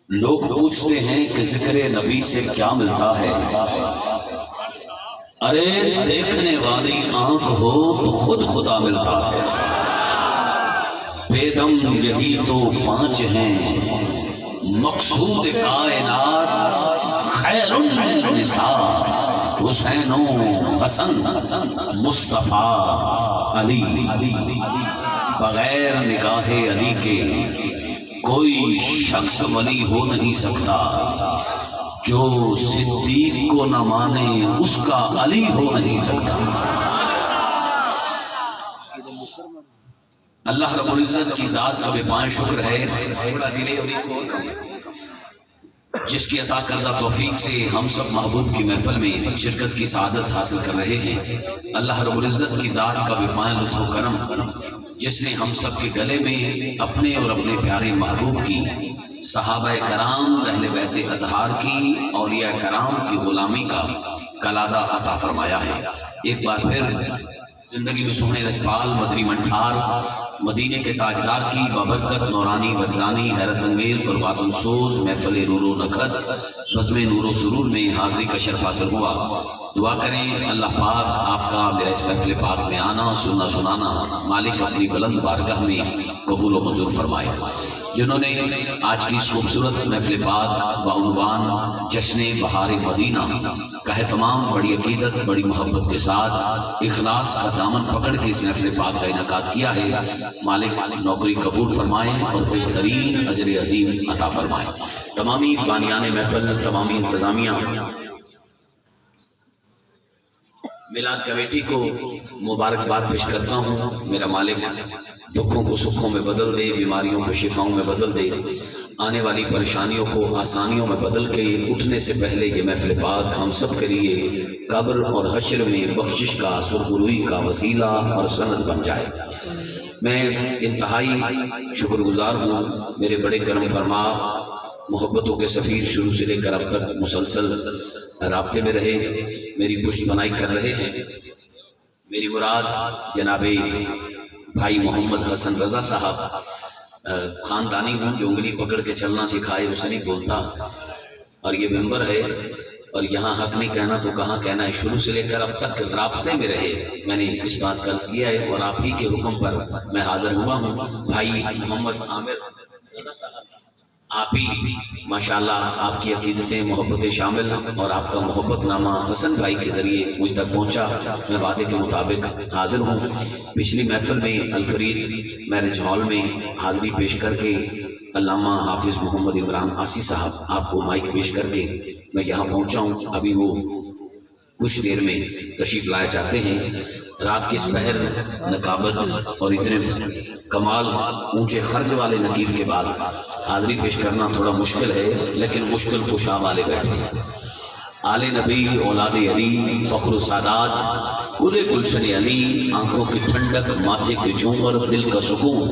لوگ پوچھتے ہیں کہ ذکر نبی سے کیا ملتا ہے؟ ارے دیکھنے والی آنکھ ہو تو خود خدا ملتا ہے۔ بیدم یہی تو پانچ ہیں، مقصود کائنات خیر النساء، حسین و حسن مصطفیٰ علی۔ بغیر نگاہ علی کے کوئی شخص ولی ہو نہیں سکتا، جو صدیق کو نہ مانے اس کا علی ہو نہیں سکتا۔ اللہ رب العزت کی ذات کا بے پائے شکر ہے جس کی عطا کردہ توفیق سے ہم سب محبوب کی محفل میں شرکت کی سعادت حاصل کر رہے ہیں۔ اللہ رب العزت کی ذات کا بے پائے لطف و کرم جس نے ہم سب کے گلے میں اپنے اور اپنے پیارے محبوب کی، صحابہ کرام، اہل بیت اطہار کی، اولیاء کرام کی غلامی کا کلادہ عطا فرمایا ہے۔ ایک بار پھر زندگی میں سونے رجپال مدری منٹھار مدینے کے تاجدار کی بابرکت نورانی بدلانی حیرت انگیز قربات سوز محفل نور و نکھت بزم نور و سرور میں حاضری کا شرف حاصل ہوا۔ دعا کریں اللہ پاک آپ کا میرا اس محفل پاک میں آنا سننا سنانا مالک اپنی بلند بارگاہ میں قبول و منظور فرمائے۔ جنہوں نے آج کی اس خوبصورت محفل پاک بعنوان جشن بہار مدینہ کا اہتمام بڑی عقیدت بڑی محبت کے ساتھ اخلاص کا دامن پکڑ کے اس محفل پاک کا انعقاد کیا ہے، مالک نوکری قبول فرمائیں اور بہترین اجر عظیم عطا فرمائیں۔ تمامی بانیان محفل، تمامی انتظامیہ، میلاد کمیٹی کو مبارکباد پیش کرتا ہوں۔ میرا مالک دکھوں کو سکھوں میں بدل دے، بیماریوں کو شفاؤں میں بدل دے، آنے والی پریشانیوں کو آسانیوں میں بدل کے اٹھنے سے پہلے یہ محفل پاک ہم سب کے لیے قبر اور حشر میں بخشش کا سرخروئی کا وسیلہ اور سند بن جائے۔ میں انتہائی شکر گزار ہوں، میرے بڑے کرم فرما محبتوں کے سفیر شروع سے لے کر اب تک مسلسل رابطے میں رہے، میری پشت بنائی کر رہے ہیں۔ میری مراد جناب بھائی محمد حسن رضا صاحب، خاندانی ہوں، جو انگلی پکڑ کے چلنا سکھائے اسے نہیں بولتا، اور یہ ممبر ہے اور یہاں حق نہیں کہنا تو کہاں کہنا ہے، شروع سے لے کر اب تک رابطے میں رہے۔ میں نے اس بات کا عرض کیا ہے اور آپ ہی کے حکم پر میں حاضر ہوا ہوں۔ بھائی محمد عامر رضا صاحب، آپ ہی ماشاءاللہ آپ کی عقیدتیں محبتیں شامل اور آپ کا محبت نامہ حسن بھائی کے ذریعے مجھ تک پہنچا، میں وعدے کے مطابق حاضر ہوں۔ پچھلی محفل میں الفرید میرج ہال میں حاضری پیش کر کے علامہ حافظ محمد عمران آسی صاحب آپ کو مائک پیش کر کے میں یہاں پہنچا ہوں۔ ابھی وہ کچھ دیر میں تشریف لائے جاتے ہیں۔ رات کے اس پہر نقابت اور اتنے کمال اونچے خرج والے نقیب کے بعد حاضری پیش کرنا تھوڑا مشکل ہے، لیکن مشکل کشا والے بیٹھے ہیں۔ آل نبی اولاد علی فخر السادات گل گلشن علی، آنکھوں کی ٹھنڈک ماتھے کے جھومر دل کا سکون،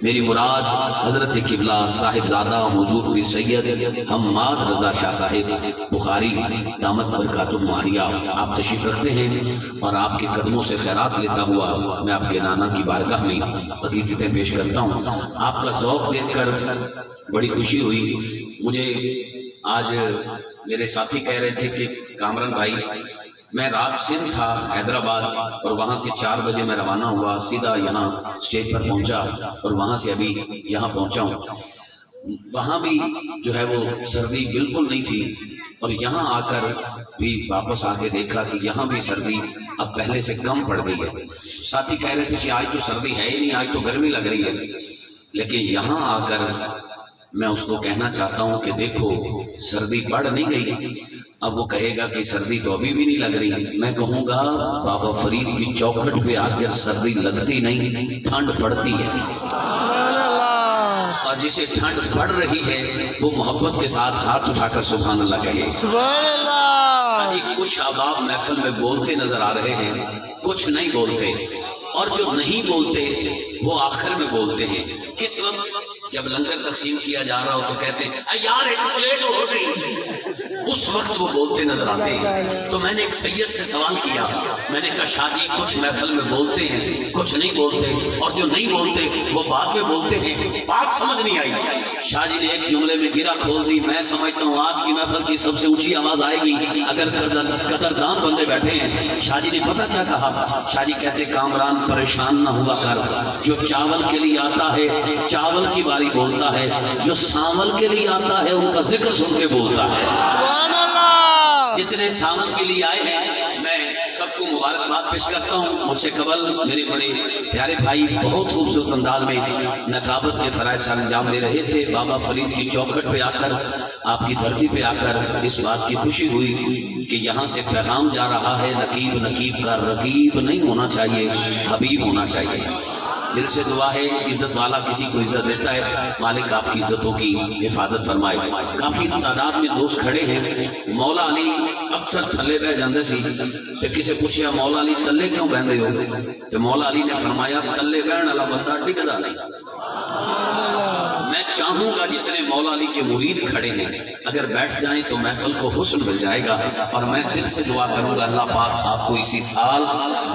میری مراد حضرت قبلہ صاحبزادہ حضور پیر سید حماد رضا شاہ صاحب بخاری دامت برکاتہ عالیہ آپ تشریف رکھتے ہیں، اور آپ کے قدموں سے خیرات لیتا ہوا میں آپ کے نانا کی بارگاہ میں عقیدتیں پیش کرتا ہوں۔ آپ کا ذوق دیکھ کر بڑی خوشی ہوئی مجھے۔ آج میرے ساتھی کہہ رہے تھے کہ کامران بھائی، میں رات سندھ تھا حیدرآباد اور وہاں سے 4 بجے میں روانہ ہوا، سیدھا یہاں سٹیج پر پہنچا اور وہاں سے ابھی یہاں پہنچا ہوں۔ وہاں بھی جو ہے وہ سردی بالکل نہیں تھی، اور یہاں آ کر بھی واپس آ کے دیکھا کہ یہاں بھی سردی اب پہلے سے کم پڑ گئی ہے۔ ساتھی کہہ رہے تھے کہ آج تو سردی ہے ہی نہیں، آج تو گرمی لگ رہی ہے، لیکن یہاں آ کر میں اس کو کہنا چاہتا ہوں کہ دیکھو سردی بڑھ نہیں گئی۔ اب وہ کہے گا کہ سردی تو ابھی بھی نہیں لگ رہی، میں کہوں گا بابا فرید کی چوکھٹ پہ آ کر سردی لگتی نہیں، ٹھنڈ پڑتی ہے، اور جسے ٹھنڈ پڑ رہی ہے وہ محبت کے ساتھ ہاتھ اٹھا کر سبحان اللہ کہے۔ سبحان اللہ۔ کچھ احباب محفل میں بولتے نظر آ رہے ہیں، کچھ نہیں بولتے، اور جو نہیں بولتے وہ آخر میں بولتے ہیں۔ کس وقت؟ جب لنگر تقسیم کیا جا رہا ہو تو کہتے ہیں یار ایک پلیٹ ہو گئی، اس وقت وہ بولتے نظر آتے ہیں. تو میں نے ایک سید سے سوال کیا, میں نے کہا شاہ جی کچھ محفل میں بولتے ہیں, کچھ نہیں بولتے, اور جو نہیں بولتے وہ بعد میں بولتے ہیں, بات سمجھ نہیں آئی. شاہ جی نے ایک جملے میں گرا کھول دی, میں سمجھتا ہوں آج کی محفل کی سب سے اونچی آواز آئے گی اگر قدردان بندے بیٹھے ہیں. شاہ جی نے پتہ کیا کہا؟ شاہ جی کہتے کامران پریشان نہ ہوا کر, جو چاول کے لیے آتا ہے چاول کی باری بولتا ہے, جو ساول کے لیے آتا ہے ان کا ذکر سن کے بولتا ہے. سبحان اللہ. جتنے ساول کے لیے آئے ہیں میں سب کو مبارکباد پیش کرتا ہوں. مجھ سے قبل میرے بڑے پیارے بھائی بہت خوبصورت انداز میں نقابت کے فرائض انجام دے رہے تھے. بابا فرید کی چوکھٹ پہ آ کر, آپ کی دھرتی پہ آ کر اس بات کی خوشی ہوئی کہ یہاں سے پیغام جا رہا ہے, نقیب نقیب کا رقیب نہیں ہونا چاہیے, حبیب ہونا چاہیے. دل سے دعا ہے, عزت والا کسی کو عزت دیتا ہے, مالک آپ کی عزتوں کی حفاظت فرمائے. کافی تعداد میں دوست کھڑے ہیں. مولا علی اکثر تھلے بہ جاندے سی تے کسے پوچھیا مولا علی تلے کیوں بہندے ہو, تے مولا علی نے فرمایا تلے بہن والا بندہ ڈگدا نہیں. میں چاہوں گا جتنے مولا علی کے مرید کھڑے ہیں اگر بیٹھ جائیں تو محفل کو حسن مل جائے گا. اور میں دل سے دعا کروں گا اللہ پاک آپ کو اسی سال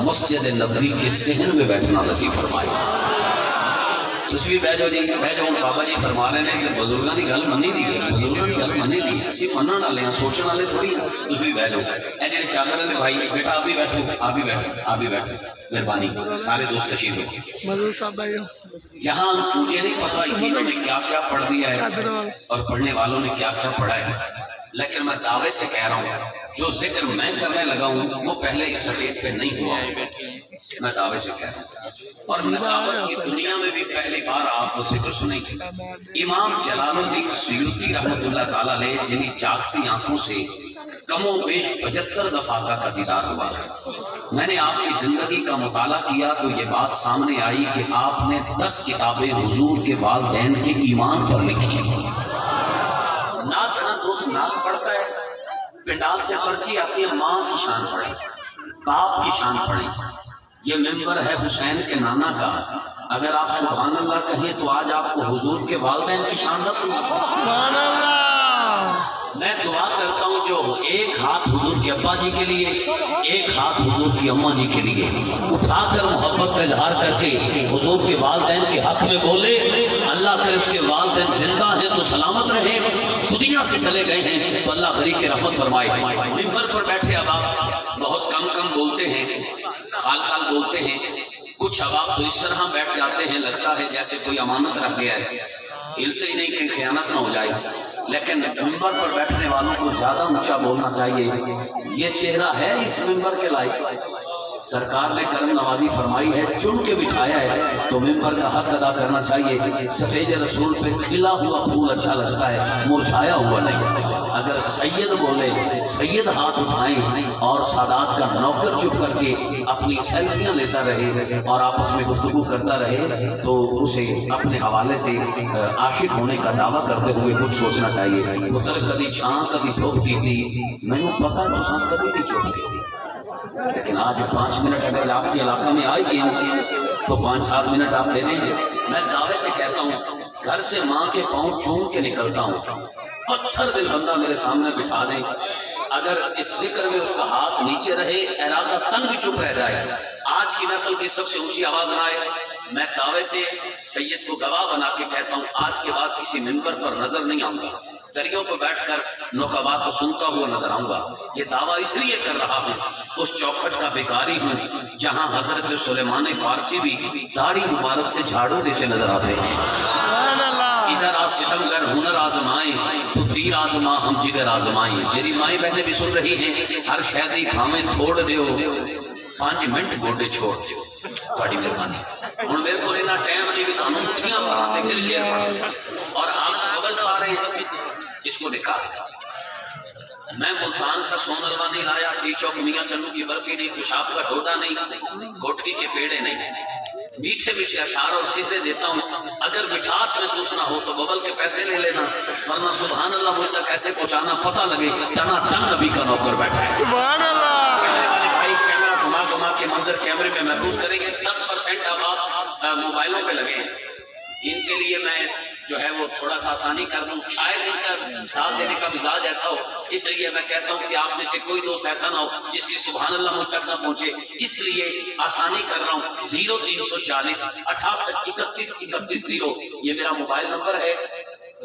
مسجد نبوی کے صحن میں بیٹھنا نصیب فرمائے. تسی بھی بیٹھو جی, بیٹھو. بابا جی فرما رہے ہیں کہ بزرگاں دی گل منی دی ہے, بزرگاں دی گل منی دی ہے, اسی منن والے ہیں, سوچن والے تھوڑی ہیں. تسی بھی بیٹھو. اے جڑے چادر والے بھائی بیٹا آپ بھی بیٹھو, آپ بھی بیٹھو, آپ بھی بیٹھو, مہربانی سارے دوست تشریف رکھو. مزدور صاحب بھائیو, یہاں مجھے نہیں پتا انہوں نے کیا کیا پڑھ دیا ہے اور پڑھنے والوں نے کیا کیا پڑھا ہے, لیکن میں دعوے سے کہہ رہا ہوں جو ذکر میں کرنے لگا ہوں وہ پہلے اس سٹیج پہ نہیں ہوا. میں دعوے سے کہہ رہا ہوں, اور نقابت کی دنیا میں بھی پہلی بار آپ کو ذکر سنیں گے. امام جلال الدین سیوطی رحمۃ اللہ تعالیٰ علیہ جن کی جاگتی آنکھوں سے کم و بیش 75 دفعہ کا دیدار ہوا. میں نے آپ کی زندگی کا مطالعہ کیا تو یہ بات سامنے آئی کہ آپ نے 10 کتابیں حضور کے والدین کے ایمان پر لکھی. نعت خان دوست نعت پڑھتا ہے, پنڈال سے پرچی آتی ہے, ماں کی شان پڑھیں, باپ کی شان پڑھیں. یہ ممبر ہے حسین کے نانا کا, اگر آپ سبحان اللہ کہیں تو آج آپ کو حضور کے والدین کی شان نہ سننا. سبحان اللہ. میں دعا کرتا ہوں جو ایک ہاتھ حضور کے ابا جی کے لیے, ایک ہاتھ حضور کی اماں جی کے لیے اٹھا کر محبت کا اظہار کر کے حضور کے والدین کے حق میں بولے, اللہ کرے اس کے والدین زندہ ہیں تو سلامت رہیں, دنیا سے چلے گئے ہیں تو اللہ غریق کے رحمت فرمائے. ممبر پر بیٹھے اب آپ بہت کم بولتے ہیں, خال خال بولتے ہیں. کچھ اب آپ تو اس طرح بیٹھ جاتے ہیں لگتا ہے جیسے کوئی امانت رکھ گیا ہے, ہلتے ہی نہیں کہ خیانت نہ ہو جائے. لیکن ممبر پر بیٹھنے والوں کو زیادہ اونچا بولنا چاہیے. یہ چہرہ ہے اس ممبر کے لائق, سرکار نے کرم نوازی فرمائی ہے, چن کے بٹھایا ہے تو ممبر کا حق ادا کرنا چاہیے. سفید رسول پہ کھلا ہوا پھول اچھا لگتا ہے, مرجھایا ہوا نہیں. اگر سید بولے, سید ہاتھ اٹھائیں اور سادات کا نوکر چپ کر کے اپنی سیلفیاں لیتا رہے اور آپس میں گفتگو کرتا رہے تو اسے اپنے حوالے سے عاشق ہونے کا دعویٰ کرتے ہوئے کچھ سوچنا چاہیے. پتر کدی چھان کدی دھوپ کی تھی, میں نے پتا تو سان کدی نہیں چوپ کی تھی, لیکن آج 5 منٹ اگر آپ کے علاقہ میں آئی گئے تو 5-7 منٹ آپ دے دیں گے. میں دعوے سے کہتا ہوں گھر سے ماں کے پاؤں چوم کے نکلتا ہوں, پتھر دل بندہ میرے سامنے بٹھا دیں, اگر اس ذکر میں اس کا ہاتھ نیچے رہے, ارادہ تن بھی چپ رہ جائے, آج کی محفل کی سب سے اونچی آواز نہ آئے, میں دعوے سے سید کو گواہ بنا کے کہتا ہوں آج کے بعد کسی ممبر پر نظر نہیں آؤں گا, دریوں پر بیٹھ کر نقابات کو سنتا ہوا نظر آؤں گا. یہ دعویٰ اس لیے کر رہا ہوں اس چوکھٹ کا بیکاری ہوں جہاں حضرت سلیمان فارسی بھی داڑھی مبارک سے جھاڑو دیتے نظر آتے ہیں. ادھر آ ستمگر ہنر آزمائیں تو تیر آزما ہم جگر آزمائیں. میری مائیں بہنیں بھی سن رہی ہیں, ہر شہدی کھامیں تھوڑ دیو 5 منٹ گوڈے چھوڑ دیو, تھوڑی مہربانی. ہوں میرے کو اتنا ٹائم نہیں کہ تمہیں مٹھیاں پڑھاتے پھر شعر پڑھیں اور آپ بغل کھا رہے ہیں, اس کو نکال. میں ملتان کا سون حلوہ نہیں لایا, ٹی چوک میاں چنو کی برفی نہیں, خوشاب کا ڈوڈا نہیں, گھوٹکی کے پیڑے نہیں. میٹھے میٹھے اشعار اور سفرے دیتا ہوں, اگر مٹھاس محسوس نہ ہو تو ببل کے پیسے لے لینا, ورنہ سبحان اللہ مجھ تک کیسے پہنچانا پتہ لگے ٹنا ٹن نبی کا نوکر بیٹھا ہے. سبحان اللہ. کیمرے والے بھائی کیمرہ گھما کے منظر کیمرے میں محفوظ کریں گے. 10% اب آپ موبائلوں پہ لگے ہیں, ان کے لیے میں جو ہے وہ تھوڑا سا آسانی کر دوں، شاید ان کا داد دینے کا مزاج ایسا ہو، اس لیے میں کہتا ہوں کہ آپ میں سے کوئی دوست ایسا نہ ہو جس کی سبحان اللہ مجھ تک نہ پہنچے، اس لیے آسانی کر رہا ہوں 0340 68 31 31 0 یہ میرا موبائل نمبر ہے۔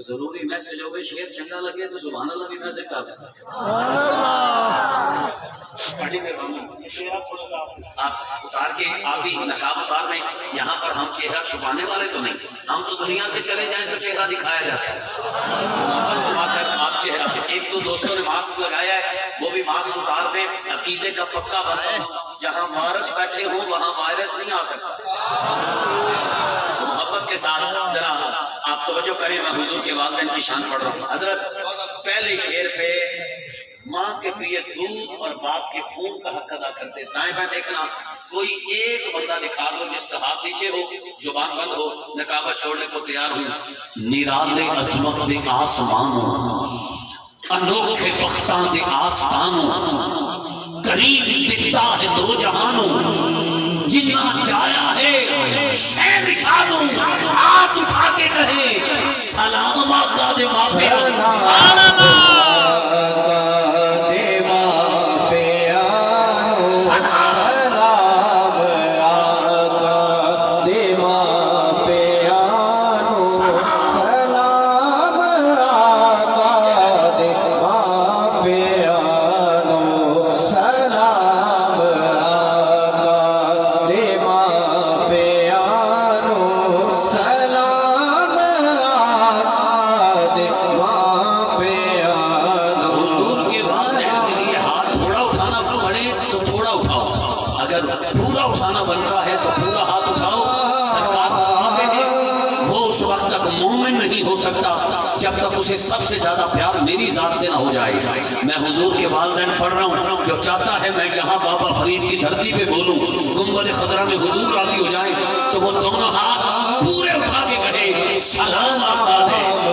ضروری میسج ہوگا، شیئر چنگا لگے تو سبحان اللہ بھی میسج کر دیں۔ بڑی مہربانی، تھوڑا سا آپ اتار کے آپ بھی نقاب اتار دیں۔ یہاں پر ہم چہرہ چھپانے والے تو نہیں، ہم تو دنیا سے چلے جائیں تو چہرہ دکھایا جاتا ہے، محبت فرما کر آپ چہرہ۔ ایک دو دوستوں نے ماسک لگایا ہے، وہ بھی ماسک اتار دیں۔ عقیدے کا پکا بنا، جہاں وائرس بیٹھے ہوں وہاں وائرس نہیں آ سکتا۔ محبت کے ساتھ ذرا آپ توجہ کریں، میں حضور کے والدین کی شان پڑھ رہا ہوں۔ حضرت پہلے شعر پہ ماں کے پیے دودھ اور باپ کے خون کا حق ادا کرتے، دائیں بائیں دیکھنا، کوئی ایک بندہ دکھا دو جس کا ہاتھ نیچے ہو، زبان بند ہو، نقابت چھوڑنے کو تیار ہوں۔ نرالے عظمت دے آسمانوں، انوکھے بختاں دے آستانوں، قریب دکھتا ہے دو جہانوں، جتنا جایا ہے شہر شانوں، ہاتھ اٹھا کے کہے سلام آقا دے باپے۔ سبحان اللہ پورا اٹھانا بنتا ہے تو پورا ہاتھ اٹھاؤ۔ سرکار فرماتے ہیں وہ اس وقت تک مومن نہیں ہو سکتا جب تک اسے سب سے زیادہ پیار میری ذات سے نہ ہو جائے۔ میں حضور کے والدین پڑھ رہا ہوں، جو چاہتا ہے میں یہاں بابا فرید کی دھرتی پہ بولوں، گنبد خضرا میں حضور راضی ہو جائے تو وہ دونوں ہاتھ پورے اٹھا کے کہے سلام آقا دے